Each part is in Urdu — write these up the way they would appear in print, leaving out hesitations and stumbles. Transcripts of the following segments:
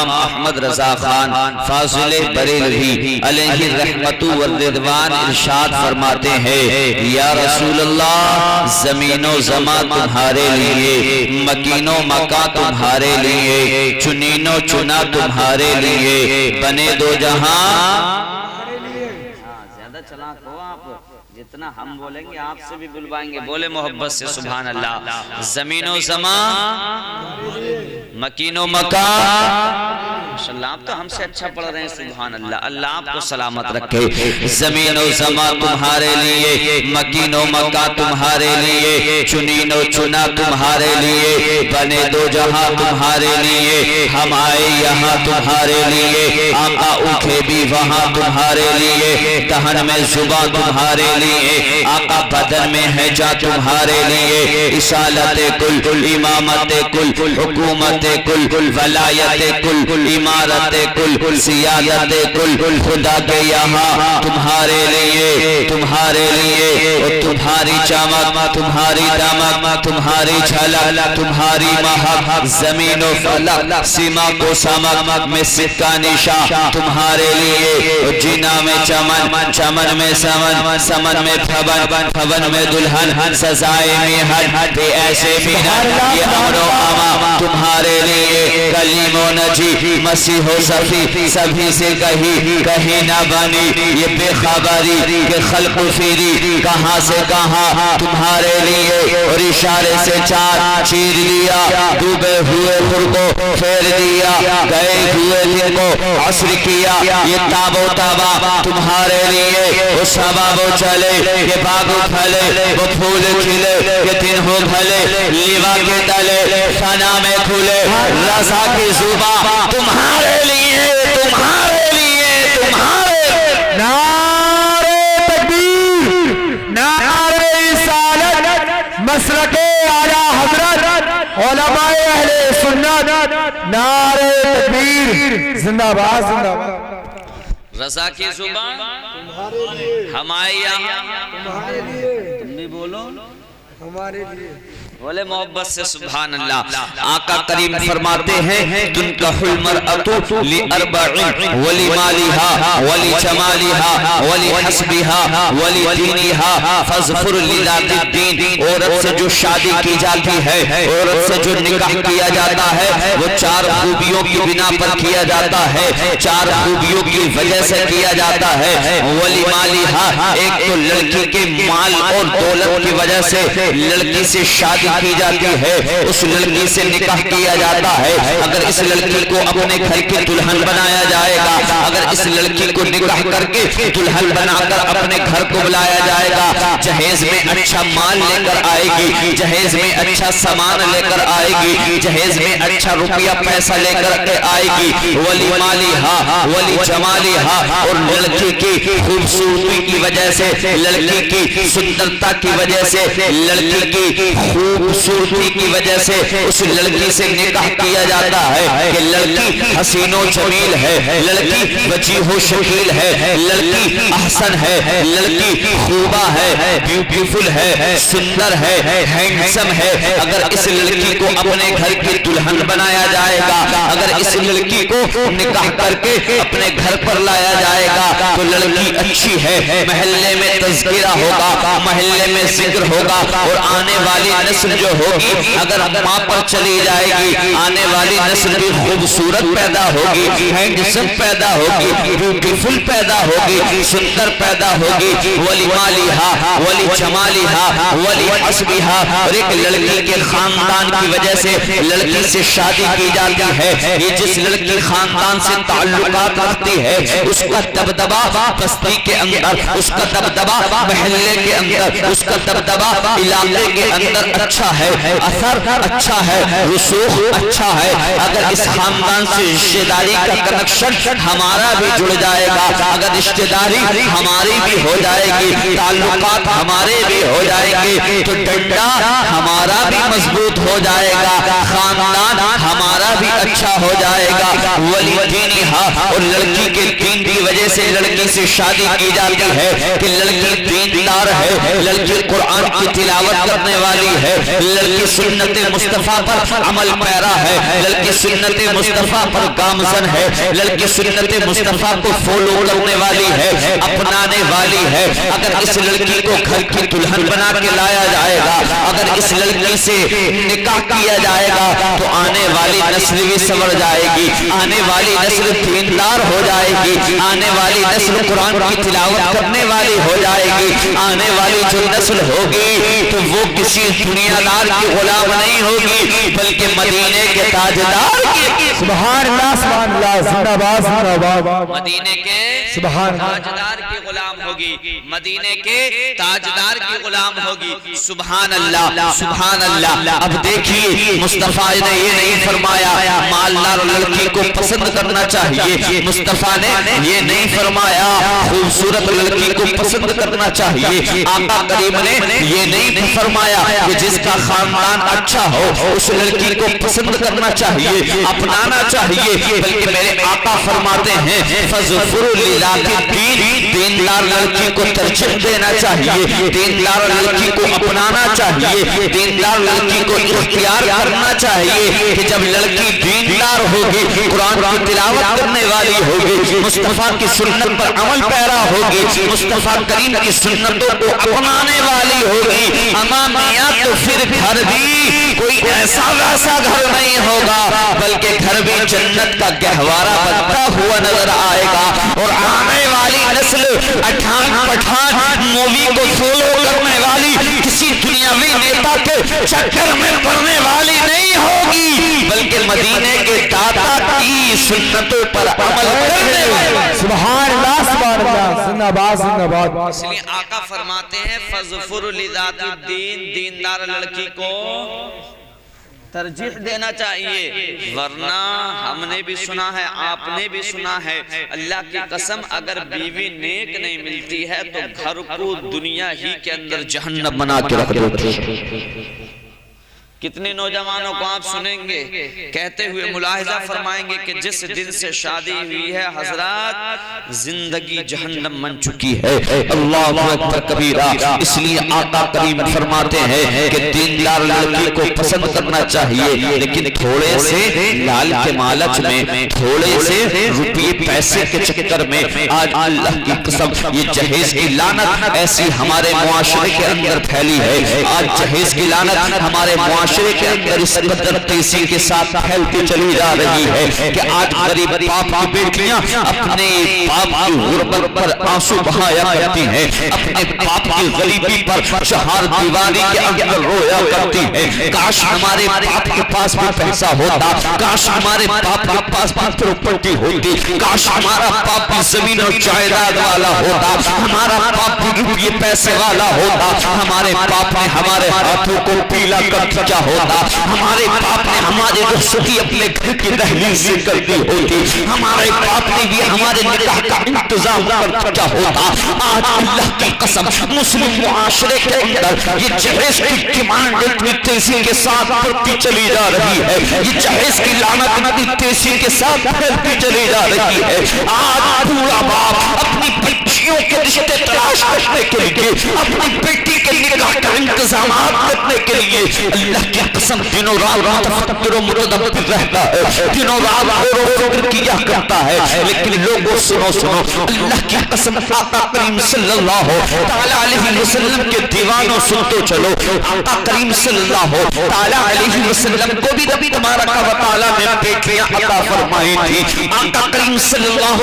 امام احمد رضا خان فاضل بریلوی علیہ الرحمت والرضوان ارشاد فرماتے ہیں یا رسول اللہ زمین و زمان تمہارے لیے، مکین و مکہ تمہارے لیے، چنین و چنا تمہارے لیے، بنے دو جہاں زیادہ چلاک ہو آپ، جتنا ہم بولیں گے آپ سے بھی بلوائیں گے، بولے محبت سے سبحان اللہ۔ زمین و زمان مکین و مکہ، ماشاءاللہ آپ تو ہم سے اچھا پڑھ رہے ہیں سبحان اللہ، اللہ آپ کو سلامت رکھے۔ زمین و زمان تمہارے لیے، مکین و مکہ تمہارے لیے، چنین و چنا تمہارے لیے، بنے دو جہاں تمہارے لیے، ہم آئے یہاں تمہارے لیے، آقا اٹھے بھی وہاں تمہارے لیے، دہن میں زباں تمہارے لیے، آقا بدن میں ہے جا تمہارے لیے، رسالت کل، امامت کل، حکومت کل، ولایت کل، امارت کل، سیادت کل، خدا کے یہاں تمہارے لیے، تمہارے لیے، اور تمہاری چمک، تمہاری دمک، تمہاری جھلک، تمہاری مہک، زمین و فلک، سیما کو سمک میں سکہ نشاں تمہارے لیے، اور جینا میں چمن، چمن میں سمن، سمن میں پھبن، پھبن میں دلہن، سزائے میہن، بے ایسے مینن، یہ امر و اما تمہارے لیے، کلیم و نجی، مسیح و صفی، سبھی سے کہیں نہ بنی، یہ بے خبری کہ خلق فیری، کہاں سے کہاں تمہارے لیے، اور اشارے سے چار چیر لیا، ڈوبے ہوئے خور کو پھیر دیا، گئے ہوئے دن کو عصر کیا، یہ تاب و تابا تمہارے لیے، وہ سباب و چلے، یہ باغ پھلے، وہ پھول کھلے، یہ دن ہو بھلے، لیوا کے تلے، فنا میں کھلے، رضا کی زباں تمہارے لیے، تمہارے لیے، تمہارے نعرہ تکبیر، نعرہ رسالت، مسلک اعلیٰ حضرت علماء اہل سنت، نعرہ تکبیر، زندہ باد، زندہ باد۔ رضا کی زبان ہمارے یہاں، تم بھی بولو ہمارے لیے، بولے محبت سے سبحان اللہ۔ آقا کریم فرماتے ہیں تنکح المرأة لأربع ولمالها ولجمالها ولحسبها ولدینها فاظفر لذات الدین، عورت سے جو شادی کی جاتی ہے، عورت سے جو نکاح کیا جاتا ہے، وہ چار خوبیوں کی بنا پر کیا جاتا ہے، چار خوبیوں کی وجہ سے کیا جاتا ہے، ولمالها ایک تو لڑکی کے مال اور دولت کی وجہ سے لڑکی سے شادی کی جاتی ہے، اس لڑکی سے نکاح کیا جاتا ہے، اگر اس لڑکی کو اپنے گھر کی دلہن بنایا جائے گا، اگر اس لڑکی کو نکاح کر کے دلہن بنا کر اپنے گھر کو بلایا جائے گا، جہیز میں اچھا مال لے کر آئے گی، جہیز میں اچھا سامان لے کر آئے گی، جہیز میں اچھا روپیہ پیسہ لے کر آئے گی، ولی مالہا ولی جمالہا، اور لڑکی کی خوبصورتی کی وجہ سے، لڑکی کی سندرتا کی وجہ سے، لڑکی کی خوبصورتی کی وجہ سے اس لڑکی سے نکاح کیا جاتا ہے کہ لڑکی حسین و جمیل ہے، لڑکی وجیح و شکیل ہے، لڑکی احسن ہے، لڑکی خوبہ ہے، بیوٹیفل ہے، سندر ہے، ہینڈسم ہے۔ اگر اس لڑکی کو اپنے گھر کی دلہن بنایا جائے گا، اگر اس لڑکی کو نکاح کر کے اپنے گھر پر لایا جائے گا تو لڑکی اچھی ہے، محلے میں تذکرہ ہوگا، محلے میں ذکر ہوگا، اور آنے والی نسل جو ہوگی اگر ماں پر چلی جائے گی، آنے والی نسل بھی خوبصورت پیدا ہوگی، ہینڈسم پیدا ہوگی، بیوٹیفل پیدا ہوگی، سندر پیدا ہوگی، ولی مالہا ولی جمالہا ولی حسبہا، اور ایک لڑکی کے خاندان کی وجہ سے لڑکی سے شادی کی جاتی ہے، یہ جس لڑکی خاندان سے تعلقات رکھتی ہے اس کا دبدبہ بستی کے اندر، اس کا دبدبہ محلے کے اندر، اس کا دبدبہ علاقے کے اندر اچھا ہے، اثر اچھا ہے، رسوخ اچھا ہے۔ اگر اس خاندان سے رشتہ داری کا کنیکشن ہمارا بھی جڑ جائے گا، اگر رشتہ داری ہماری بھی ہو جائے گی، تعلقات ہمارے بھی ہو جائیں گے، تو ڈنڈا ہمارا بھی مضبوط ہو جائے گا، خاندان ہمارا بھی اچھا ہو جائے گا، وَلِدِينِهَا، اور لڑکی کے دین کی وجہ سے لڑکی سے شادی کی جاتی ہے کہ لڑکی دیندار ہے، لڑکی قرآن کی تلاوت کرنے والی ہے، لڑکی سنت مصطفیٰ پر عمل پیرا ہے، لڑکی سنت مصطفیٰ پر گامزن ہے، لڑکی سنت مصطفیٰ کو فالو کرنے والی ہے، اپنانے والی ہے۔ اگر اس لڑکی کو گھر کی دلہن بنا کے لایا جائے گا، اگر اس لڑکی سے نکاح کیا جائے گا تو آنے والی نسل بھی سنور جائے گی، آنے والی نسل دیندار ہو جائے گی، آنے والی نسل قرآن کی تلاوت کرنے والی ہو جائے گی، آنے والی جو نسل ہوگی تو وہ کسی دنیا دار کی غلام نہیں ہوگی بلکہ مدینے کے تاجدار کی، سبحان اللہ سبحان اللہ، زندہ باد زندہ باد، مدینے کے تاجدار کی غلام ہوگی، مدینے کے تاجدار کی غلام ہوگی۔ سبحان اللہ سبحان اللہ۔ اب دیکھیے مصطفیٰ نے یہ نہیں فرمایا مالدار لڑکی کو پسند کرنا چاہیے، مصطفیٰ نے یہ نہیں فرمایا خوبصورت لڑکی کو پسند کرنا چاہیے، آقا کریم نے یہ نہیں فرمایا کہ جس کا خاندان اچھا ہو اس لڑکی کو پسند کرنا چاہیے، اپنانا چاہیے، بلکہ میرے آقا فرماتے ہیں فَذْفُرُ لِذَاتِ الدِّينِ، دیندار لڑکی کو ترجیح دینا چاہیے، دیندار لڑکی کو اپنانا چاہیے، دیندار لڑکی کو اختیار کرنا چاہیے کہ جب لڑکی دیندار ہوگی، قرآن کی تلاوت کرنے والی ہوگی، مصطفیٰ کی سنت پر عمل پیرا ہوگی، مصطفیٰ کریم کی سنتوں کو اپنانے والی ہوگی، امامیہ تو پھر گھر بھی کوئی ایسا ویسا گھر نہیں ہوگا بلکہ گھر بھی جنت کا گہوارہ بنتا ہوا نظر آئے گا، اور آنے والی نسل اٹھان پٹھان مووی کو فالو کرنے والی کسی دنیاوی نیتا کے چکر میں پڑنے والی نہیں ہوگی بلکہ مدینے کے داتا کی سنتوں پر عمل کرنے والی۔ سبحان اللہ سبحان اللہ، زندہ باد زندہ باد۔ اس لیے آقا فرماتے ہیں فَذْفُرُ لِذَاتِ الدِّينِ، دیندار لڑکی کو ترجیح دینا چاہیے، ورنہ ہم نے بھی سنا ہے آپ نے بھی سنا ہے اللہ کی قسم اگر بیوی نیک نہیں ملتی ہے تو گھر کو دنیا ہی کے اندر جہنم بنا کے رکھ دیتے ہیں۔ کتنے نوجوانوں کو آپ سنیں گے کہتے ہوئے ملاحظہ فرمائیں گے کہ جس دن سے شادی ہوئی ہے حضرات زندگی جہنم بن چکی ہے، اللہ اکبر کبیرہ۔ اس لیے آقا کریم فرماتے ہیں کہ دیندار لڑکی کو پسند کرنا چاہیے لیکن تھوڑے سے لال کے مالچ میں، تھوڑے سے روپیے پیسے کے چکر میں آج اللہ کی قسم یہ جہیز کی لعنت ایسی ہمارے معاشرے کے اندر پھیلی ہے، آج جہیز کی لعنت ہمارے معاشرے کے اندر اس قدر تیزی کے ساتھ پھیلتی چلی جا رہی ہے کہ آج غریب باپ کی بیٹیاں اپنے باپ کی غربت پر آنسو بہایا کرتی ہیں، اپنے باپ کی غریبی پر چہار دیواری کے اندر رویا کرتی ہیں۔ کاش ہمارے باپ کے پاس بھی پیسہ ہوتا، کاش ہمارے باپ کے پاس بھی پراپرٹی ہوتی، کاش ہمارا باپ بھی زمین اور جائیداد والا ہوتا، ہمارا باپ بھی روپیے پیسے والا ہوتا، ہمارے باپ نے ہمارے ہاتھوں کو پیلا کر کیا ہوتا، ہمارے باپ نے ہمارے رخصتی اپنے گھر کی دہلیز سے کر دی ہوتی، ہمارے باپ نے بھی ہمارے نکاح کا انتظام کر کیا ہوتا۔ آج اللہ کی قسم مسلم معاشرے کے اندر یہ جہیز کی ڈیمانڈ اتنی تیزی کے ساتھ بڑھتی چلی جا رہی ہے، یہ جہیز کی لعنت اتنی تیزی کے ساتھ پھیلتی چلی جا رہی ہے۔ آج پورا باپ اپنی بچیوں کے رشتے تلاش کرنے کے لیے، اپنی بیٹی کے نکاح کا انتظامات کرنے کے لیے اللہ کی قسم دنوں رات فکر و متدبر رہتا ہے، دنوں رات غور و فکر کیا کرتا ہے، لیکن لوگوں سنو اللہ کی قسم آقا کریم صلی اللہ علیہ وسلم کے دیوانوں سنتے چلو، آقا کریم صلی اللہ علیہ وسلم کو بھی رب تبارک و تعالی نے بیٹیاں عطا فرمائی تھی، آقا کریم صلی اللہ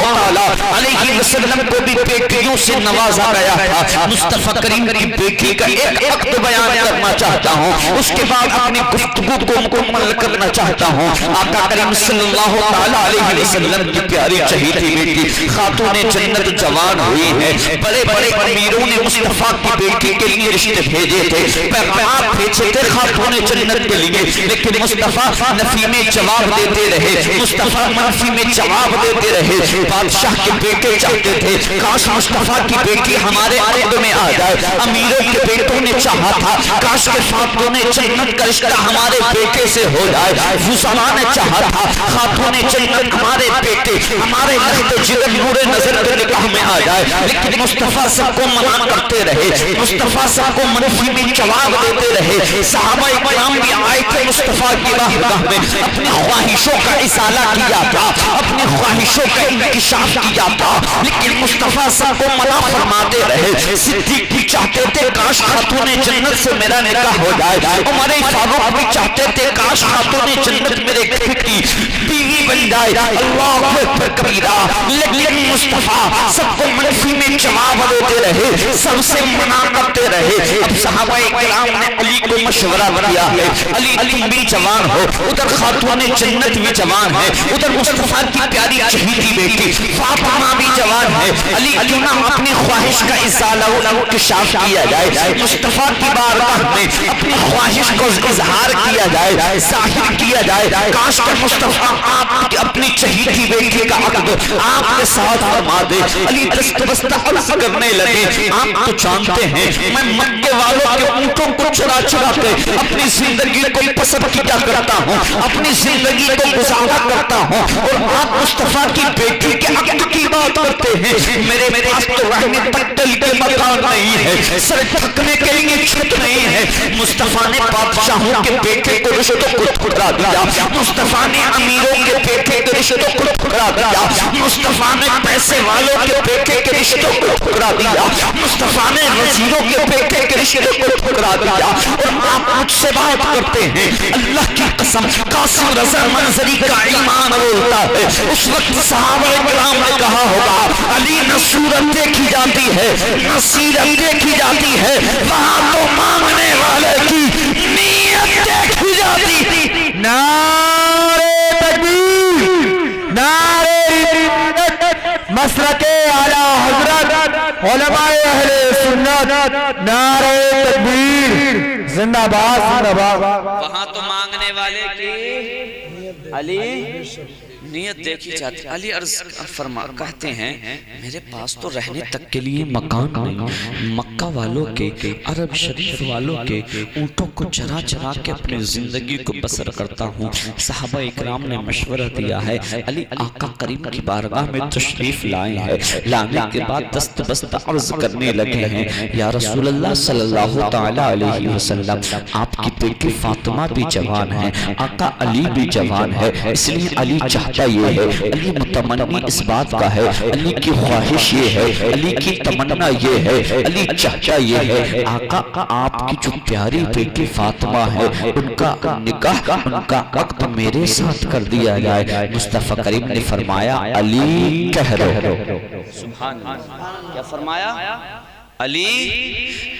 علیہ وسلم کو بھی بیٹیوں سے نوازا گیا تھا۔ مصطفیٰ کریم کی بیٹی کا ایک عقد بیان کرنا چاہتا ہوں، اس کے بعد اپنی گفتگو کو مکمل کرنا چاہتا ہوں۔ آقا کریم صلی اللہ علیہ وسلم کی پیاری چہیتی بیٹی خاتون جنت جوان ہوئی ہے، بڑے بڑے امیروں نے مصطفیٰ کی بیٹی کے لیے رشتے بھیجے تھے، پیغامات بھیجے تھے خاتون جنت کے لیے، لیکن مصطفیٰ نفی میں جواب دیتے رہے، مصطفیٰ منفی میں جواب دیتے رہے۔ بادشاہ کے بیٹے چاہتے تھے کاش مصطفیٰ کی بیٹی ہمارے عقد میں آ جائے. امیروں کے بیٹوں نے چاہا تھا کاش کے خاتون جنت کا رشتہ ہمارے بیٹے سے ہو جائے. وزراء نے چاہا تھا خاتون جنت ہمارے بیٹے ہمارے لحد جگر نور نظر کے نکاح میں آ جائے. لیکن مصطفیٰ سب کو منع کرتے رہے, مصطفیٰ سب کو منفی میں جواب دیتے رہے. صحابہ اکرام بھی آئے تھے مصطفیٰ کی بارگاہ میں, اپنی خواہشوں کا ازالہ کیا تھا, اپنی خواہشوں کا انکشاف کیا تھا, لیکن مصطفیٰ سب کو منع فرماتے رہے. صدیق بھی چاہتے تھے کاش خاتون جنت سے میرا نکاح ہو جائے. عمر فاروق بھی چاہتے تھے کاش خاتون جنت میرے گھر کی بیوی بن جائے. اللہ اکبر کبیرہ. لیکن مصطفیٰ سب کو منفی میں جواب دیتے رہے, سب سے منع کرتے رہے. اب صحابہ کرام نے علی کو مشورہ دیا ہے, علی تم بھی جوان ہو, ادھر خاتون جنت بھی جوان ہے, ادھر مصطفیٰ کی پیاری چہیتی بیٹی فاطمہ بھی جوان ہے. علی کیوں نہ اپنی خواہش کا ازالہ و انکشاف کیا جائے, مصطفیٰ کی بارگاہ میں اپنی خواہش کو اظہار کیا جائے, ظاہر کیا جائے. کاش کہ مصطفیٰ آپ اپنی چہیتی بیٹی کا عقد آپ کے ساتھ فرما دے. علی دست بستہ عرض کرنے لگے, آپ تو جانتے ہیں میں مکے والوں کے اونٹوں کو چرا چرا کے اپنی زندگی کو پسند کیا کرتا ہوں, اپنی زندگی کو گزارا کرتا ہوں, اور آپ مصطفیٰ کی بیٹی کے عقد کی بات کرتے ہیں. میرے پاس تو رہنے تک دل کے مکان نہیں ہے, سر تھکنے کے لیے چھت نہیں ہے. مصطفیٰ نے بادشاہوں کے بیٹے کو رشتوں کو ٹھکرا دیا, مصطفیٰ نے امیروں کے بیٹے کے رشتوں کو ٹھکرا دیا, مصطفیٰ نے پیسے والوں کے بیٹے کے رشتوں کو ٹھکرا دیا, مصطفیٰ نے وزیروں کے بیٹے کے رشتوں کو ٹھکرا دیا. اور آپ مجھ سے بات کرتے ہیں, اللہ کی قسم قاسم رضا منظری کا ایمان بولتا ہے. اس وقت صحابہ کرام نے کہا ہوگا علی نہ صورت دیکھی جاتی ہے نہ سیرت دیکھی جاتی ہے, وہاں تو مانگنے والے کی نیت دیکھی جاتی. نعرہ تکبیر, نعرہ رسالت, مسلک اعلی حضرت علماء اہل سنت, نعرہ تکبیر, زندہ باد زندہ باد. وہاں تو مانگنے والے کی علی نیت دیکھی جاتی. علی عرض فرما کہتے ہیں میرے پاس تو رہنے تک کے لیے مکان نہیں, مکہ والوں کے عرب شریف والوں کے اونٹوں کو چرا چرا کے اپنی زندگی کو بسر کرتا ہوں. صحابہ اکرام نے مشورہ دیا ہے, علی آقا کریم کی بارگاہ میں تشریف لائے ہیں, لانے کے بعد دست بست عرض کرنے لگے ہیں یا رسول اللہ صلی اللہ تعالی علیہ وسلم, آپ کی بیٹی فاطمہ بھی جوان ہے, آقا علی بھی جوان ہے, اس لیے علی چاہتا یہ ہے, علی متمنی اس بات کا ہے, علی کی خواہش یہ ہے, علی کی تمنا یہ ہے, علی چاہتا یہ ہے آقا آپ کی جو پیاری بیٹی فاطمہ ہے ان کا نکاح ان کا عقد میرے ساتھ کر دیا جائے. مصطفیٰ کریم نے فرمایا علی کہہ رہو. سبحان اللہ. کیا فرمایا؟ علی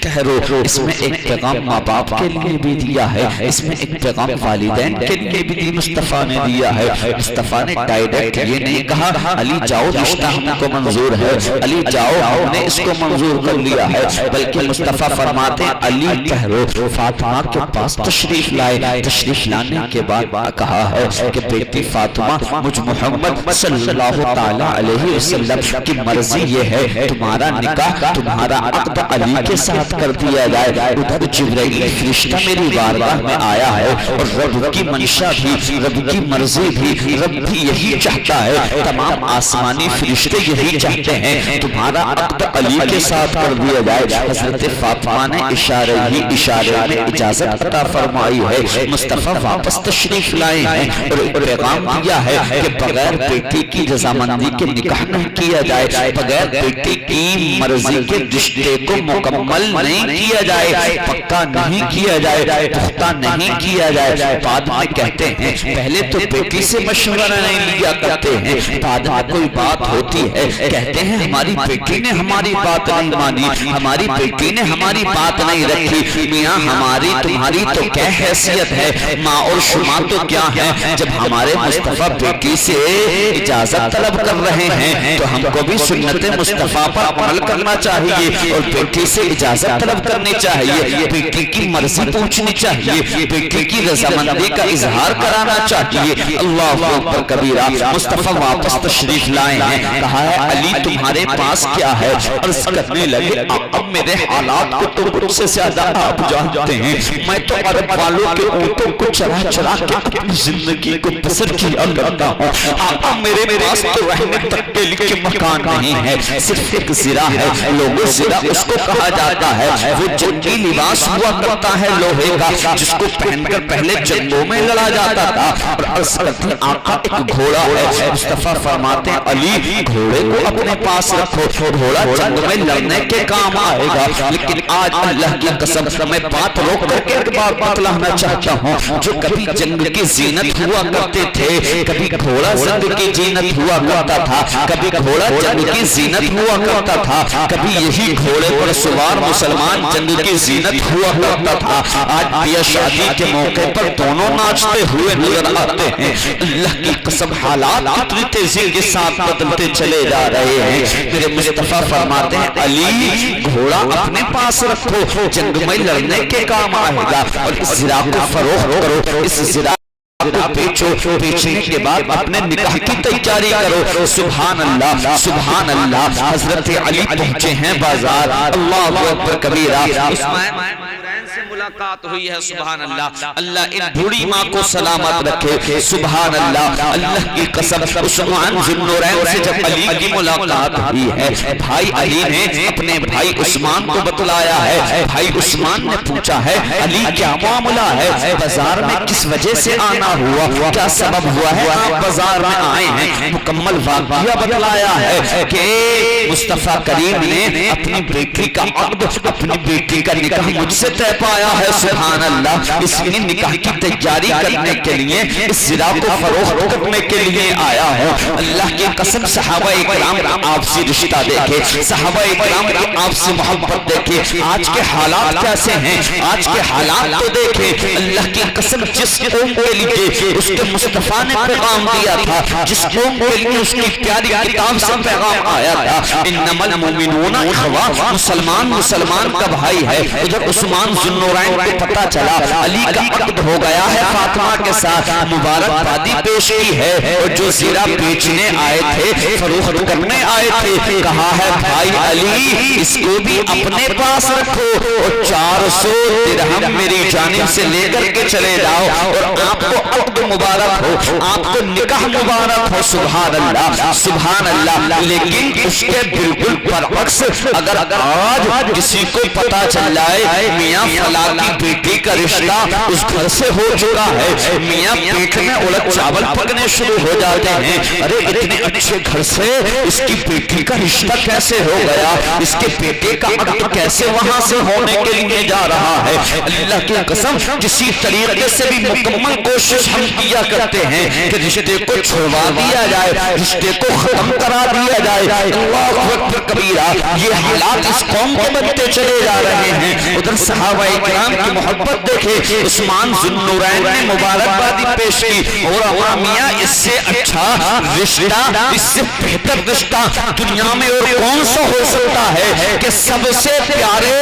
کہہ رو. اس میں ایک پیغام ماں باپ کے لیے بھی دیا ہے, اس میں ایک پیغام والدین کے لیے بھی دی مصطفیٰ نے دیا ہے. مصطفیٰ نے ڈائریکٹ یہ نہیں کہا علی جاؤ رشتہ ہم کو منظور ہے, علی جاؤ ہم نے اس کو منظور کر لیا ہے, بلکہ مصطفیٰ فرماتے علی کہہ رو. فاطمہ کے پاس تشریف لائے, تشریف لانے کے بعد کہا ہے کہ بیٹی فاطمہ مجھ محمد صلی اللہ تعالی علیہ وسلم کی مرضی یہ ہے تمہارا نکاح تمہارا عقد علی کے ساتھ کر دیا جائے. ادھر جبرائیل فرشتہ میری بارگاہ میں آیا ہے, اور رب کی منشا بھی رب کی مرضی بھی رب بھی یہی چاہتا ہے, تمام آسمانی فرشتے یہی چاہتے ہیں تمہارا عقد علی کے ساتھ کر دیا جائے. حضرت فاطمہ نے اشارے ہی اشارے میں اجازت عطا فرمائی ہے. مصطفیٰ واپس تشریف لائے ہیں اور ایک پیغام دیا ہے کہ بغیر بیٹی کی رضامندی کے نکاح نہیں کیا جائے, بغیر بیٹی کی مرضی کے رشتے کو مکمل نہیں کیا جائے, پکا نہیں کیا جائے, پختہ نہیں کیا جائے. بعد میں کہتے ہیں پہلے تو بیٹی سے مشورہ نہیں لیا کرتے ہیں, بعد میں کوئی بات ہوتی ہے کہتے ہیں ہماری بیٹی نے ہماری بات نہیں مانی, ہماری بیٹی نے ہماری بات نہیں رکھی. میاں ہماری تمہاری تو کیا حیثیت ہے, ماں اور شما تو کیا ہے. جب ہمارے مصطفیٰ بیٹی سے اجازت طلب کر رہے ہیں تو ہم کو بھی سنت مصطفیٰ پر عمل کرنا چاہیے. اور بیٹے سے اجازت طلب کرنی چاہیے، بیٹے کی مرضی پوچھنی چاہیے، بیٹے کی رضامندی کا اظہار کرانا چاہیے۔ اللہ اکبر کبیرہ۔ مصطفیٰ واپس تشریف لائے ہیں، کہا ہے علی تمہارے پاس کیا ہے؟ عرض کرنے لگے اب میرے حالات کو تو مجھ سے زیادہ آپ جانتے ہیں، میں تو عرب والوں کے اونٹوں کو چرا چرا کے اپنی زندگی کو بسر کیا کرتا ہوں، آقا میرے پاس تو رہنے تک کے لیے مکان نہیں ہے، صرف ایک زرہ ہے، لوگوں زرہ اس کو کہا جاتا ہے، وہ جنگی لباس ہوا کرتا ہے لوہے کا جس کو پہن کر پہلے جنگوں میں لڑا جاتا تھا۔ اور عرض کرتے ہیں آقا ایک گھوڑا ہے، مصطفیٰ فرماتے ہیں علی گھوڑے کو اپنے پاس رکھو، گھوڑا جنگ میں لڑنے کے کام آئے گا۔ لیکن آج اللہ کی قسم میں بات روک کر کے ایک بار بتلانا چاہتا ہوں، جو کبھی جنگ کی زینت ہوا کرتے تھے، کبھی گھوڑا جنگ کی زینت ہوا کرتا تھا، کبھی گھوڑا جنگ کی زینت ہوا کرتا تھا، کبھی یہی گھوڑے پر سوار مسلمان جنگ کی زینت ہوا کرتا تھا۔ آج بیاہ شادی کے موقع پر دونوں ناچتے ہوئے نظر آتے ہیں۔ اللہ کی قسم حالات کتنی تیزی کے ساتھ بدلتے چلے جا رہے ہیں۔ میرے مصطفیٰ فرماتے ہیں علی گھوڑا اپنے پاس رکھو، جنگ میں لڑنے کے کام آئے گا، اور اس زرہ کو فروخت کرو، اس زرہ کو بیچو، بیچنے کے بعد اپنے نکاح کی تیاری کرو۔ سبحان اللہ سبحان اللہ۔ حضرت علی پہنچے ہیں بازار، اللہ اکبر کبیرہ۔ سے ملاقات ہوئی ہے، سبحان اللہ۔ اللہ ان بوڑھی ماں کو سلامت رکھے، سبحان اللہ۔ اللہ کی قسم عثمان ذو النورین سے جب علی کی ملاقات ہوئی ہے، بھائی علی نے اپنے بھائی عثمان کو بتلایا ہے۔ بھائی عثمان نے پوچھا ہے علی کیا معاملہ ہے، بازار میں کس وجہ سے آنا ہوا، کیا سبب ہوا ہے آپ بازار میں آئے ہیں؟ مکمل واقعہ بتلایا ہے کہ مصطفیٰ کریم نے اپنی بیٹی کا عقد، اپنی بیٹی کا نکاح مجھ سے طے پایا ہے، سبحان اللہ۔ اس لیے نکاح کی تیاری کرنے کے لیے، اس زرہ کو فروخت کرنے کے لیے آیا ہوں۔ اللہ کی قسم صحابہ اکرام آپ سے رشتہ دیکھے، صحابہ اکرام کی آپ سے محبت دیکھے، آج کے حالات کیسے ہیں، آج کے حالات تو دیکھے۔ اللہ کی قسم جس قوم کے لیے اس کے مصطفیٰ نے پیغام دیا تھا، جس قوم کے لیے اس کی پیاری کتاب سے پیغام آیا تھا، انما المؤمنون اخوہ، مسلمان کا بھائی ہے۔ ادھر عثمان ذو النورین کو پتا چلا علی کا عقد ہو گیا ہے فاطمہ کے ساتھ، مبارکبادی پیش کی ہے، اور جو زرہ بیچنے آئے تھے، فروخت کرنے آئے تھے، کہا ہے بھائی علی اس کو بھی اپنے پاس رکھو، اور 400 درہم میری جانب سے لے کر کے چلے جاؤ، اور آپ کو عقد مبارک ہو، آپ کو نکاح مبارک ہو، سبحان اللہ سبحان اللہ۔ لیکن اس کے بالکل برعکس اگر آج کسی کو پتا چل جائے میاں فلاں کی بیٹی کا رشتہ اس گھر سے ہو چکا ہے، میاں پیٹ میں الگ چاول پکنے شروع ہو جاتے ہیں، ارے اتنے اچھے گھر سے اس کی بیٹی کا رشتہ کیسے ہو گیا، اس کے بیٹے کا عقد کیسے وہاں سے ہونے کے لیے جا رہا ہے۔ اللہ کی قسم کسی طریقے سے بھی مکمل کوشش ہم کیا کرتے ہیں کہ رشتے کو چھوڑوا دیا جائے، رشتے کو ختم کرا دیا جائے۔ اللہ اکبر کبیرہ۔ یہ حالات اس قوم کے بنتے چلے جا رہے ہیں۔ ادھر صحابہ اکرام کی محبت دیکھے، عثمان ذو النورین نے مبارکبادی پیش کی، اور میاں اس سے اچھا رشتہ، اس سے بہتر رشتہ دنیا میں اور کون سا ہو سکتا ہے کہ سب سے پیارے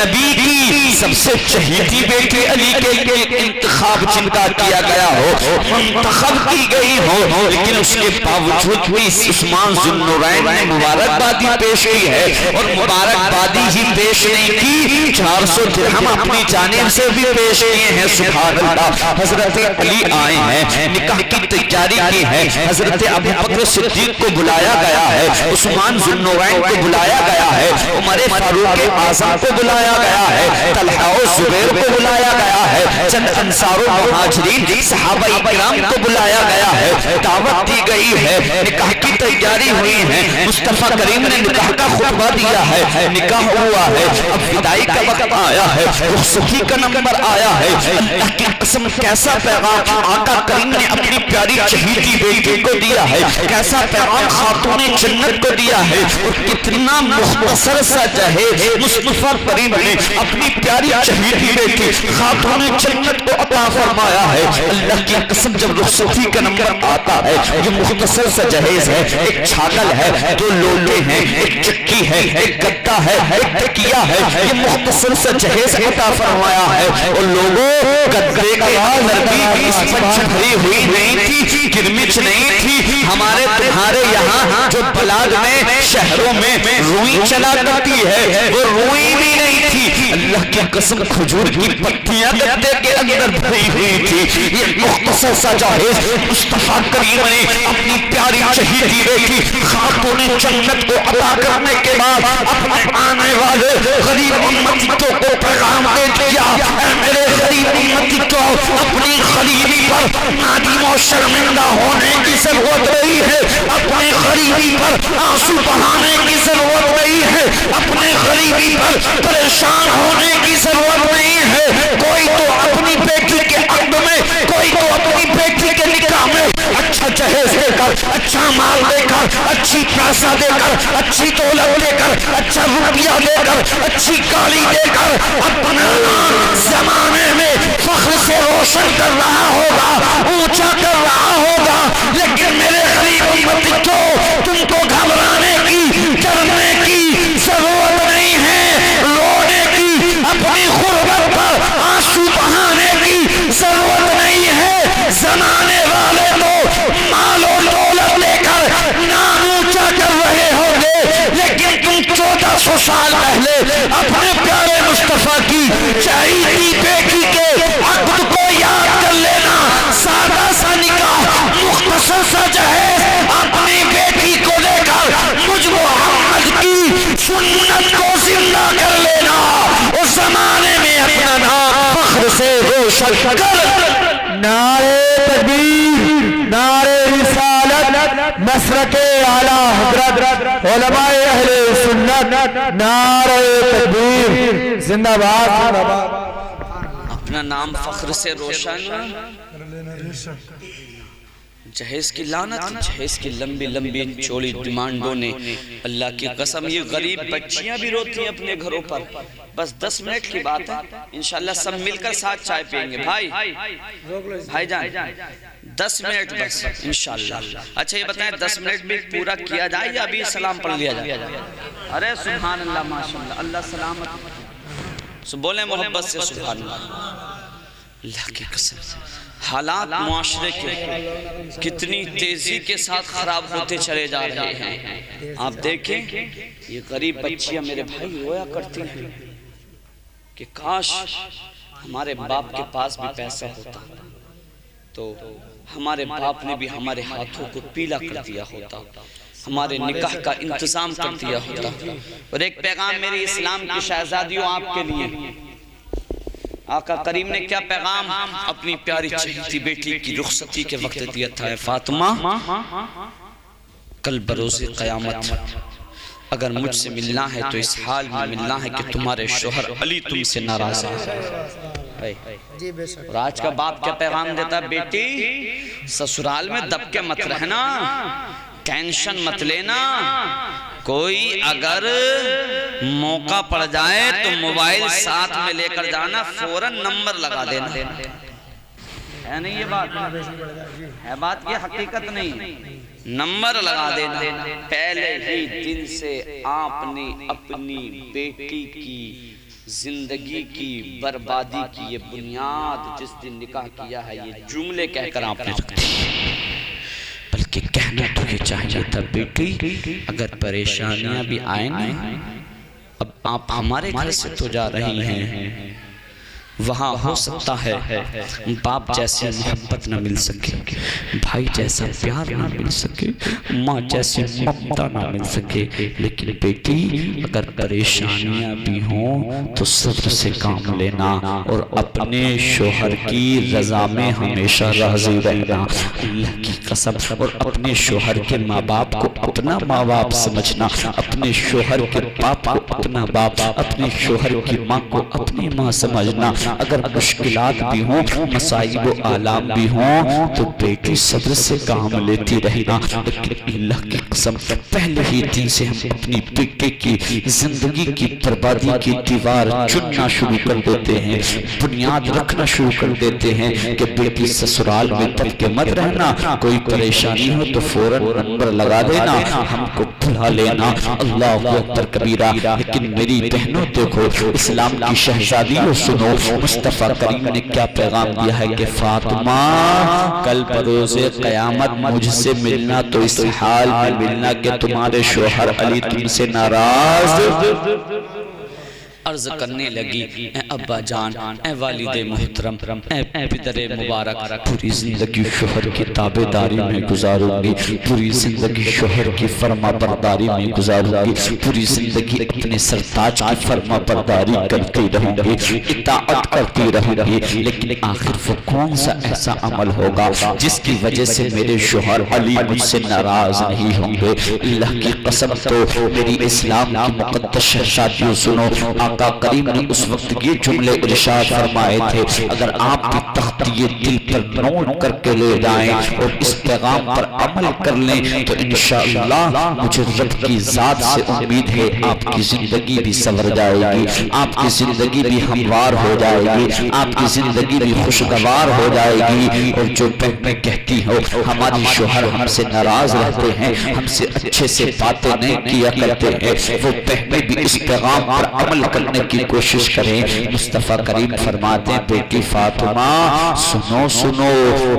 نبی کی سب سے چہیتی بیٹی علی کے لیے انتخاب جن کا کیا گیا ہو، منتخب کی گئی ہو، لیکن اس کے باوجود بھی عثمان ذو النورین نے مبارکبادی پیش کی ہے، اور مبارکبادی ہی پیش نہیں کی، 400 درہم اپنی جانب سے بھی پیش کیے ہیں، سبحان اللہ۔ حضرت علی آئے ہیں، نکاح کی تیاری کی ہے، حضرت ابو بکر صدیق کو بلایا گیا ہے، عثمان ذو النورین کو بلایا گیا ہے، عمر فاروق اعظم کو بلایا گیا ہے، طلحہ و زبیر کو بلایا گیا ہے، چند انصار و مہاجرین صحابہ اکرام کو بلایا گیا ہے، دعوت دی گئی ہے، نکاح کی تیاری ہوئی ہے، مصطفیٰ کریم نے نکاح کا خطبہ دیا ہے، نکاح ہوا ہے، اب وداعی کا وقت آیا ہے، رخصتی کا نمبر آیا ہے، اللہ کی قسم کیسا پیغام آقا کریم نے اپنی پیاری چہیتی بیٹی کو دیا ہے، کیسا پیغام خاتون جنت کو دیا ہے، اور کتنا مختصر سا جہیز مصطفیٰ کریم نے اپنی پیاری چہیتی بیٹی خاتون جنت کو عطا فرمایا ہے۔ اللہ کی قسم جب رخصتی کا نمبر آتا ہے، یہ مختصر سا جہیز ہے، ایک چھاگل ہے، دو لوٹے ہیں، ایک چکی ہے، ایک گدا ہے، ایک تکیہ ہے، یہ مختصر سا جہیز عطا فرمایا ہے۔ اور لوگوں گدے کے اندر بھی اس پنچ بھری ہوئی نہیں تھی، گرمچ نہیں تھی، ہمارے تمہارے یہاں جو بلاد میں شہروں میں روئی چلا کرتی ہے وہ روئی بھی نہیں تھی، اللہ کی قسم کھجور کی پتیاں گدے کے اندر بھری ہوئی تھی۔ یہ مختصر سا جہیز مصطفیٰ کریم نے اپنی پیاری چہیتی بیٹی خاتون جنت کو عطا کرنے کے بعد اپنے آنے والے غریب امتیوں کو پیغام دے دیا، اے میرے غریب امتیوں، اپنی غریبی پر نادم و شرمندہ ہونے کی ضرورت نہیں ہے، اپنی غریبی پر آنسو بہانے کی ضرورت نہیں ہے، اپنے غریبی پر پریشان ہونے کی ضرورت نہیں ہے۔ کوئی تو اپنی بیٹی کے عقد میں، کوئی تو اپنی بیٹی کے نکاح میں اچھا جہیز دے کر، اچھا مال دے کر، اچھی پیسہ دے کر، اچھی دولت دے کر، اچھا روپیہ دے کر، اچھی گاڑی دے کر اپنا نام زمانے میں فخر سے روشن کر رہا ہوگا، اونچا کر رہا ہوگا۔ لیکن میرے غریب امتیوں، تم کو گھبرانے کی، ڈرنے کی ضرورت نہیں ہے، رونے کی، اپنی غربت پر آنسو بہانے کی ضرورت نہیں ہے۔ زمانے والے تو مال و دولت لے کر نام اونچا کر رہے ہوں گے، لیکن تم 1400 سال پہلے اپنے پیارے مصطفیٰ کی چہیتی بیٹی کے عقد کو یاد کر لینا۔ سادہ سا نکاح، مختصر سا جہیز، اپنی بیٹی کو لے کر مجھ محمد کی سنت کو زندہ کر لینا، اس زمانے میں اپنا نام فخر سے روشن کر۔ نعرہ تکبیر، نعرہ رسالت، مسلک اعلیٰ حضرت علماء اہل سنت، نعرہ تکبیر، زندہ باد، زندہ باد۔ اپنا نام فخر سے روشن، جہیز کی لعنت، جہیز کی لمبی لمبی چوڑی ڈیمانڈوں نے، اللہ کی قسم یہ غریب بچیاں بھی روتی ہیں اپنے گھروں پر۔ بس 10 منٹ کی بات ہے، انشاءاللہ سب مل کر ساتھ چائے پئیں گے۔ بھائی جان 10 منٹ بس انشاءاللہ۔ اچھا یہ بتائیں 10 منٹ بھی پورا کیا جائے یا ابھی سلام پڑھ لیا جائے؟ ارے سبحان اللہ، ماشاءاللہ، اللہ سلامت، بولیں محبت سے سبحان اللہ۔ اللہ کی قسم حالات معاشرے کے کتنی تیزی کے ساتھ خراب ہوتے چلے جا رہے ہیں۔ آپ دیکھیں یہ غریب بچیاں میرے بھائی رویا کرتی ہیں کہ کاش ہمارے باپ کے پاس بھی پیسہ ہوتا تو ہمارے باپ نے بھی ہمارے ہاتھوں کو پیلا کر دیا ہوتا، ہمارے نکاح کا انتظام کر دیا ہوتا۔ اور ایک پیغام میری اسلام کی شہزادیوں آپ کے لیے، آقا کریم نے کیا پیغام اپنی پیاری چہیتی بیٹی کی رخصتی کے وقت دیا تھا؟ فاطمہ کل بروز قیامت اگر مجھ سے ملنا ہے تو اس حال میں ملنا ہے کہ تمہارے شوہر علی تم سے ناراض ہے۔ اور آج کا باپ کیا پیغام دیتا ہے؟ بیٹی سسرال میں دب کے مت رہنا، ٹینشن مت لینا، کوئی اگر موقع پڑ جائے تو موبائل ساتھ میں لے کر جانا، فوراً نمبر لگا دینا۔ ہے نہیں یہ بات؟ ہے بات یہ حقیقت نہیں؟ نمبر لگا دینا۔ پہلے ہی دن سے آپ نے اپنی بیٹی کی زندگی کی بربادی کی یہ بنیاد جس دن نکاح کیا ہے، یہ جملے کہہ کر آپ نے رکھ دی۔ بلکہ کہنا تو یہ چاہیے تھا بیٹی اگر پریشانیاں بھی آئیں نا، اب آپ ہمارے گھر سے تو جا رہی ہیں، وہاں ہو سکتا ہے باپ جیسی محبت نہ مل سکے، بھائی جیسا پیار نہ مل سکے، ماں جیسی ممتا نہ مل سکے، لیکن بیٹی اگر پریشانیاں بھی ہوں تو صبر سے کام لینا اور اپنے شوہر کی رضا میں ہمیشہ راضی رہنا۔ اللہ کی قسم، اور اپنے شوہر کے ماں باپ کو اپنا ماں باپ سمجھنا، اپنے شوہر کے باپ کو اپنا باپ، اپنے شوہر کی ماں کو اپنی ماں سمجھنا۔ اگر مشکلات بھی ہوں، مصائب و آلام بھی ہوں تو بیٹی صبر سے کام لیتی رہنا۔ لیکن اللہ کی قسم پہلے ہی دن سے ہم اپنی بیٹے کی زندگی کی بربادی کی دیوار چننا شروع کر دیتے ہیں، بنیاد رکھنا شروع کر دیتے ہیں کہ بیٹی سسرال میں ڈر کے مت رہنا، کوئی پریشانی ہو تو فوراً نمبر لگا دینا، ہم کو بلا لینا۔ اللہ اکبر کبیرہ۔ لیکن میری بہنوں دیکھو، اسلام کی شہزادیوں سنو، مصطفیٰ کریم نے کیا پیغام دیا ہے کہ فاطمہ کل بروز قیامت مجھ سے ملنا تو اس حال میں ملنا کہ تمہارے شوہر علی تم سے ناراض۔ عرض کرنے لگی اے ابا جان، اے والد محترم، اے پدر مبارک، پوری زندگی شوہر کی تابعداری میں گزاروں گی، پوری زندگی شوہر کی فرما برداری میں گزاروں گی، پوری زندگی اپنے سرتاج کی فرما برداری کرتی رہوں گی، اطاعت کرتی رہوں گی۔ لیکن آخر وہ کون سا ایسا عمل ہوگا جس کی وجہ سے میرے شوہر علی مجھ سے ناراض نہیں ہوں گے؟ اللہ کی قسم، تو میری اسلام کی مقدس شہزادیوں سنو، آقا کریم نے اس وقت یہ جملے ارشاد فرمائے تھے، اگر آپ بھی تختی دل پر نوٹ کر کے لے جائیں اور اس پیغام پر عمل کر لیں تو انشاءاللہ مجھے رب کی ذات سے امید ہے آپ کی زندگی بھی سنور جائے گی، آپ کی زندگی بھی ہموار ہو جائے گی، آپ کی زندگی بھی خوشگوار ہو جائے گی۔ اور جو بہنیں کہتی ہو ہماری شوہر ہم سے ناراض رہتے ہیں، ہم سے اچھے سے باتیں نہیں کیا کرتے ہیں، وہ بہنیں بھی اس پیغام پر عمل کرنے کی کوشش کریں۔ مصطفیٰ کریم فرماتے ہیں بیٹی فاطمہ سنو سنو،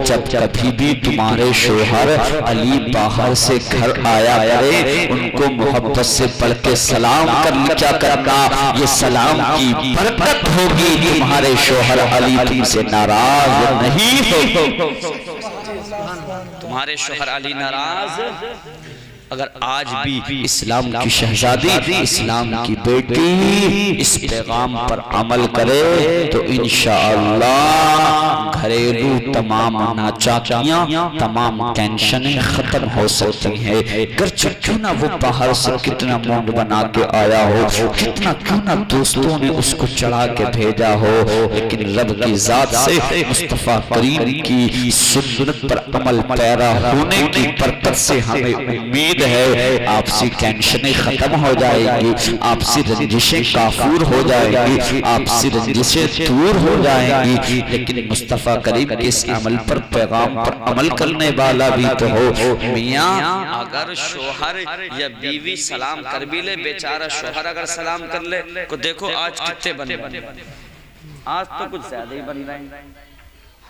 جب کبھی بھی تمہارے شوہر علی باہر سے گھر آیا کرے ان کو محبت سے پڑھ کے سلام کر لیا کرنا، یہ سلام کی برکت ہوگی، تمہارے شوہر علی تم سے ناراض نہیں ہو۔ تمہارے شوہر علی ناراض اگر آج بھی اسلام کی شہزادی، اسلام کی بیٹی اس پیغام پر عمل کرے تو انشاءاللہ گھریلو تمام ناچاکیاں، تمام ٹینشنیں ختم ہو سکتی ہیں۔ گرچہ کیوں نہ وہ باہر سے کتنا مونڈ بنا کے آیا ہو، کتنا کیوں نہ دوستوں نے اس کو چڑھا کے بھیجا ہو، لیکن رب کی ذات سے مصطفیٰ کریم کی سنت پر عمل پیرا ہونے کی برکت سے ہمیں امید ہے آپسی ٹینشنیں ختم ہو جائے گی، آپسی رنجشیں کافور ہو جائے گی، آپسی رنجشیں دور ہو جائیں گی۔ لیکن مصطفیٰ کریم کے اس عمل پر، پیغام پر عمل کرنے والا بھی تو ہو۔ میاں اگر شوہر یا بیوی سلام کر بھی لے، بیچارہ شوہر اگر سلام کر لے کو دیکھو آج کتنے بن رہے ہیں، آج تو کچھ زیادہ ہی بن رہے ہیں،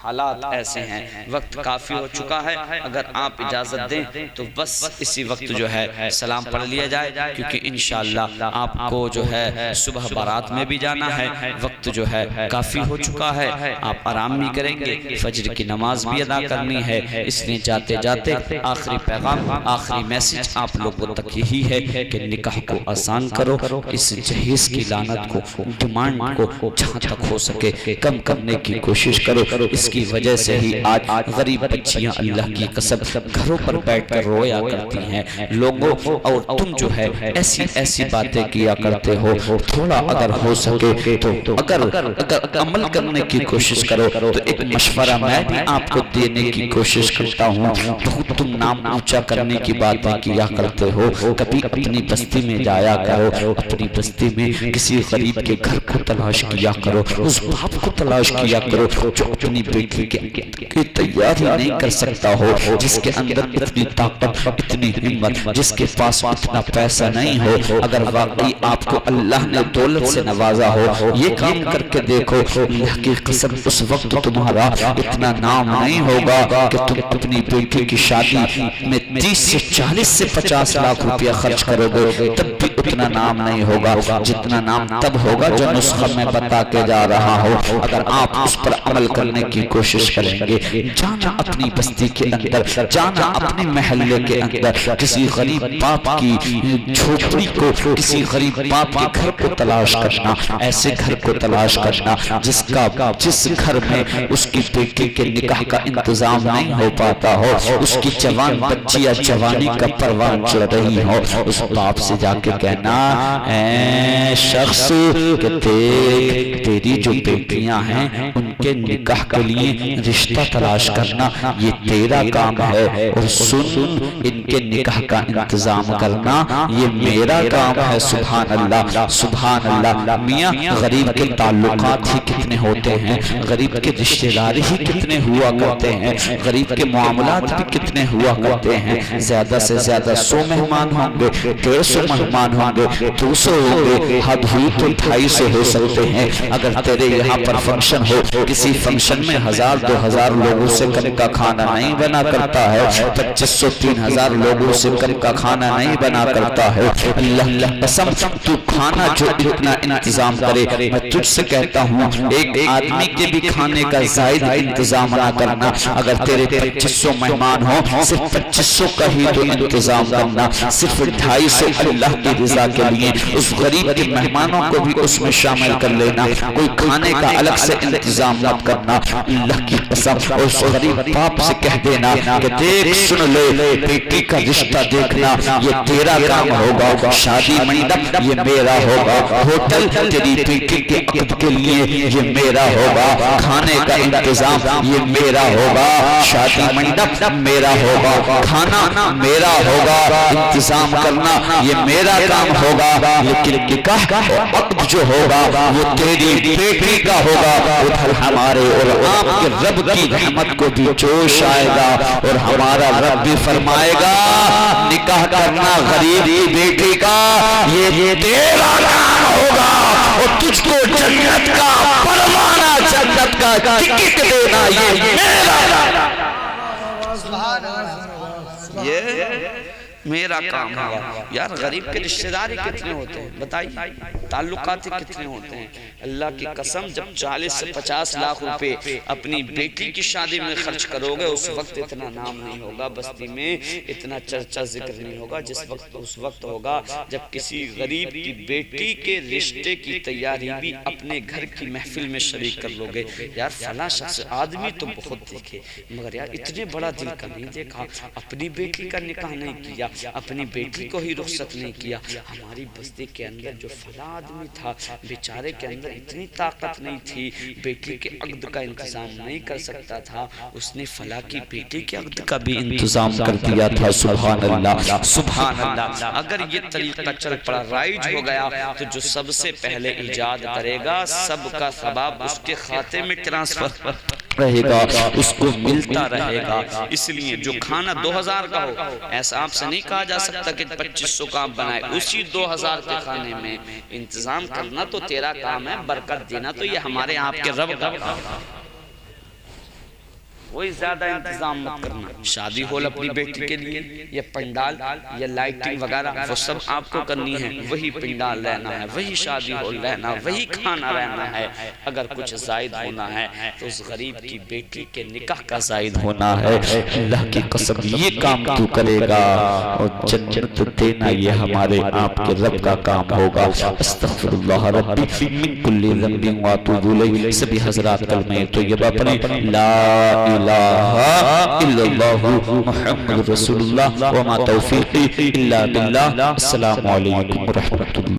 حالات ایسے ہیں، وقت کافی ہو چکا ہے، اگر آپ اجازت دیں تو بس اسی وقت جو ہے سلام پڑھ لیا جائے، کیونکہ انشاءاللہ آپ کو جو ہے صبح بارات میں بھی جانا ہے، وقت جو ہے کافی ہو چکا ہے، آپ آرام بھی کریں گے، فجر کی نماز بھی ادا کرنی ہے، اس لیے جاتے جاتے آخری پیغام، آخری میسج آپ لوگوں تک یہی ہے کہ نکاح کو آسان کرو، اس جہیز کی لعنت کو، ڈیمانڈ کو جہاں تک ہو سکے کم کرنے کی کوشش کرو۔ اس کی وجہ سے ہی آج غریب بچیاں اللہ کی قسم گھروں پر بیٹھ کر رویا کرتی ہیں لوگوں، اور تم جو ہے ایسی ایسی باتیں کیا کرتے ہو، تھوڑا اگر ہو سکے تو اگر عمل کرنے کی کوشش کرو تو ایک مشورہ میں بھی آپ کو دینے کی کوشش کرتا ہوں۔ بہت تم نام اونچا کرنے کی باتیں کیا کرتے ہو، کبھی اپنی بستی میں جایا کرو، اپنی بستی میں کسی غریب کے گھر کو تلاش کیا کرو، اس باپ کو تلاش کیا کرو جو اپنی بیٹی کی تیاری نہیں کر سکتا ہو، جس کے اندر اتنی طاقت، اتنی ہمت، جس کے پاس اتنا پیسہ نہیں ہو، اگر واقعی آپ کو اللہ نے دولت سے نوازا ہو، یہ کام کر کے دیکھو، اللہ کی قسم اس وقت تمہارا اتنا نام نہیں ہوگا کہ تم اپنی بیٹی کی شادی میں 30 سے 40 سے 50 لاکھ روپیہ خرچ کرو گے، تب بھی اتنا نام نہیں ہوگا جتنا نام تب ہوگا جو نسخہ میں بتا کے جا رہا ہو۔ اگر آپ اس پر عمل کرنے کی کوشش کریں گے، جانا اپنی بستی کے اندر، جانا اپنے محلے کے اندر، کسی غریب باپ کی جھوپڑی کو، کسی غریب باپ کے گھر کو تلاش کرنا، ایسے گھر کو تلاش کرنا جس گھر میں اس کی بیٹی کے نکاح کا انتظام نہیں ہو پاتا ہو، اس کی جوان بچی یا جوانی کا پروان چڑھ رہی ہو، اس باپ سے جا کے کہنا، اے شخص کہ دیکھ تیری جو بیٹیاں ہیں ان کے نکاح کے لیے رشتہ تلاش کرنا یہ تیرا کام ہے، اور سن ان کے نکاح کا انتظام کرنا یہ میرا کام ہے۔ سبحان اللہ، سبحان اللہ۔ میاں غریب کے تعلقات ہی کتنے ہوتے ہیں، غریب کے رشتہ دار ہی کتنے ہوا کرتے ہیں، غریب کے معاملات بھی کتنے ہوا کرتے ہیں۔ زیادہ سے زیادہ 100 مہمان ہوں گے، 150 مہمان ہوں گے، 200 ہوں گے، حد ہوئی تو 250 ہو سکتے ہیں۔ اگر تیرے یہاں پر فنکشن ہو، کسی فنکشن میں 1000-2000 لوگوں سے کم کا کھانا نہیں بنا کرتا ہے، 2500-3000 لوگوں سے کم کا کھانا نہیں بنا کرتا ہے۔ اللہ قسم تو کھانا جو اتنا انتظام کرے، میں تجھ سے کہتا ہوں ایک آدمی کے بھی کھانے کا زائد انتظام نہ کرنا۔ اگر تیرے 2500 مہمان ہوں، صرف 2500 کا ہی تو انتظام کرنا، صرف 250 اللہ کی رضا کے لیے اس غریب کے مہمانوں کو بھی اس میں شامل کر لینا، کوئی کھانے کا الگ سے انتظام مت کرنا۔ اللہ کی قسم اس غریب باپ سے کہہ دینا کہ دیکھ سن لے، بیٹی کا رشتہ دیکھنا یہ تیرا کام ہوگا، شادی منڈپ یہ میرا ہوگا، ہوٹل تیری بیٹی کے عقد کے لیے یہ میرا ہوگا، کھانے کا انتظام یہ میرا ہوگا، شادی منڈپ میرا ہوگا، کھانا میرا ہوگا، انتظام کرنا یہ میرا کام ہوگا، لیکن نکاح اور عقد جو ہوگا وہ تیری بیٹی کا ہوگا۔ ادھر ہمارے اور آپ کے رب کی رحمت کو بھی جوش آئے گا، اور ہمارا رب بھی فرمائے گا نکاح کرنا غریب کی بیٹی کا یہ تیرا کام ہوگا، اور تجھ کو جنت کا پروانہ، جنت کا ٹکٹ دینا یہ میرا میرا کام ہے۔ یار غریب کے رشتہ دار کتنے ہوتے ہیں بتائیے، تعلقات کتنے ہوتے ہیں۔ اللہ کی قسم جب 40 سے 50 لاکھ روپے اپنی بیٹی کی شادی میں خرچ کرو گے، اس وقت اتنا نام نہیں ہوگا بستی میں، اتنا چرچا ذکر نہیں ہوگا جس وقت اس وقت ہوگا جب کسی غریب کی بیٹی کے رشتے کی تیاری بھی اپنے گھر کی محفل میں شریک کر لو گے۔ یار فلاں شخص آدمی تو بہت دیکھے مگر یار اتنے بڑا دل کا نہیں دیکھا، اپنی بیٹی کا نکاح نہیں کیا، اپنی بیٹی کو ہی رخصت نہیں کیا۔ ہماری بستی کے اندر جو فلاں آدمی تھا بیچارے کے اندر اتنی طاقت نہیں تھی، بیٹی کے عقد کا انتظام نہیں کر سکتا تھا، اس نے فلاں کی بیٹی کے عقد کا بھی انتظام کر دیا تھا۔ سبحان اللہ، سبحان اللہ۔ اگر یہ طریقہ چل پڑا، رائج ہو گیا، تو جو سب سے پہلے ایجاد کرے گا سب کا ثواب اس کے کھاتے میں ٹرانسفر رہے گا، اس کو ملتا رہے گا۔ اس لیے جو کھانا 2000 کا ہو، ایسا آپ سے نہیں کہا جا سکتا کہ 2500 کا بنائے، اسی 2000 کے کھانے میں انتظام کرنا تو تیرا کام ہے، برکت دینا تو یہ ہمارے آپ کے رب کا کام ہے۔ وہی زیادہ انتظام مت کرنا، شادی ہال اپنی بیٹی کے لیے یا پنڈال یا لائٹنگ وغیرہ وہ سب آپ کو کرنی ہے، وہی پنڈال رہنا ہے، وہی شادی ہال رہنا، وہی کھانا رہنا ہے۔ اگر کچھ زائد ہونا ہے تو اس غریب کی بیٹی کے نکاح کا زائد ہونا ہے۔ اللہ کی قسم یہ کام تو کرے گا اور جنت دینا یہ ہمارے آپ کے رب کا کام ہوگا۔ استغفر اللہ ربی من کل ذنب واتوب الیہ۔ سبھی حضرات کلمہ طیبہ پڑھیں، لا الہ الا اللہ محمد رسول اللہ وما توفیقی الا باللہ۔ السلام علیکم ورحمۃ اللہ۔